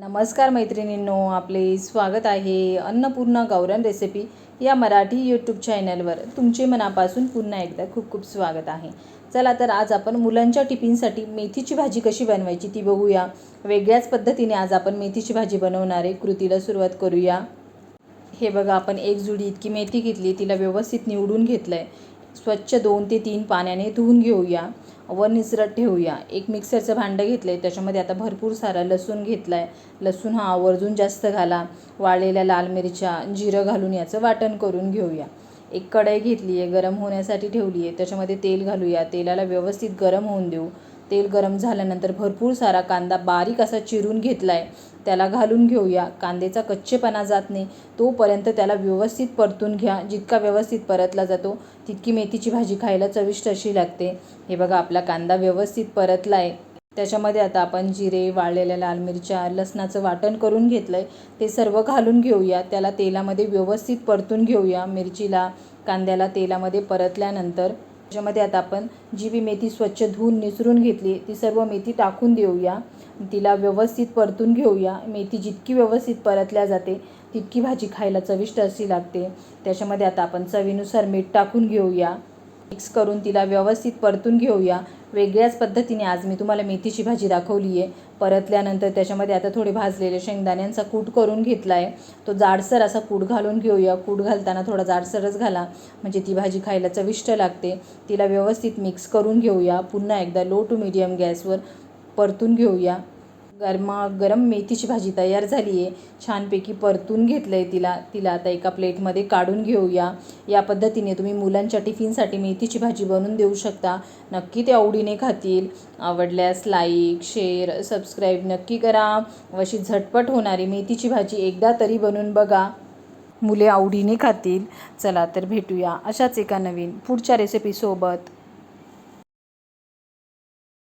नमस्कार मैत्रिणींनो, आपले स्वागत आहे अन्नपूर्णा गावरान रेसिपी या मराठी यूट्यूब चॅनलवर. तुमचे मनापासून पुन्हा एकदा खूप खूप स्वागत आहे. चला तर आज आपण मुलांच्या टिफिनसाठी मेथीची भाजी कशी बनवायची ती बघूया. वेगळ्याच पद्धतीने आज आपण मेथीची भाजी बनवणार आहे. कृतीला सुरुवात करूया. हे बघा, आपण एक जुडी इतकी मेथी घेतली, तिला व्यवस्थित निवडून घेतलं आहे. स्वच्छ 2 ते 3 पाण्याने धुवून घेऊया व निसरत ठेवूया. एक मिक्सरचं भांडं घेतलं आहे, त्याच्यामध्ये आता भरपूर सारा लसूण घेतला आहे. लसूण हा आवर्जून जास्त घाला. वाळलेल्या लाल मिरच्या, जिरं घालून याचं वाटण करून घेऊया. एक कढई घेतली आहे, गरम होण्यासाठी ठेवली आहे. त्याच्यामध्ये तेल घालूया. तेलाला व्यवस्थित गरम होऊन देऊ. तेल गरम झाल्यानंतर भरपूर सारा कांदा बारीक असा चिरून घेतला आहे, त्याला घालून घेऊया. कांद्याचा कच्चेपणा जात नाही तोपर्यंत त्याला व्यवस्थित परतून घ्या. जितका व्यवस्थित परतला जातो तितकी मेथीची भाजी खायला चविष्ट अशी लागते. हे बघा, आपला कांदा व्यवस्थित परतला आहे. त्याच्यामध्ये आता आपण जिरे, वाळलेल्या लाल मिरच्या, लसणाचं वाटण करून घेतलं आहे, ते सर्व घालून घेऊया. त्याला तेलामध्ये व्यवस्थित परतून घेऊया. मिरचीला, कांद्याला तेलामध्ये परतल्यानंतर त्याच्यामध्ये आता आपण जी बी मेथी स्वच्छ धुवून निसरून घेतली ती सर्व मेथी टाकून देऊया. तिला व्यवस्थित परतून घेऊया. मेथी जितकी व्यवस्थित परतल्या जाते तितकी भाजी खायला चविष्ट अशी लागते. त्याच्यामध्ये आता आपण चवीनुसार मीठ टाकून घेऊया. मिक्स करून तिला व्यवस्थित परतून घेऊया. वेगळ्याच पद्धतीने आज मी तुम्हाला मेथीची भाजी दाखवली आहे. परतल्यानंतर त्याच्यामध्ये आता थोडे भाजलेले शेंगदाण्यांचा कूट करून घेतला आहे, तो जाडसर असा कूट घालून घेऊया. कूट घालताना थोडा जाडसरच घाला, म्हणजे ती भाजी खायला चविष्ट लागते. तिला व्यवस्थित मिक्स करून घेऊया. पुन्हा एकदा लो टू मीडियम गॅसवर परतून घेऊया. गरम मेथीची भाजी तयार झाली आहे. छानपैकी परतून घेतलं आहे तिला आता एका प्लेटमध्ये काढून घेऊया. या पद्धतीने तुम्ही मुलांच्या टिफिनसाठी मेथीची भाजी बनवून देऊ शकता. नक्की ते आवडीने खातील. आवडल्यास लाईक, शेअर, सबस्क्राईब नक्की करा. अशी झटपट होणारी मेथीची भाजी एकदा तरी बनवून बघा, मुले आवडीने खातील. चला तर भेटूया अशाच एका नवीन पुढच्या रेसिपीसोबत.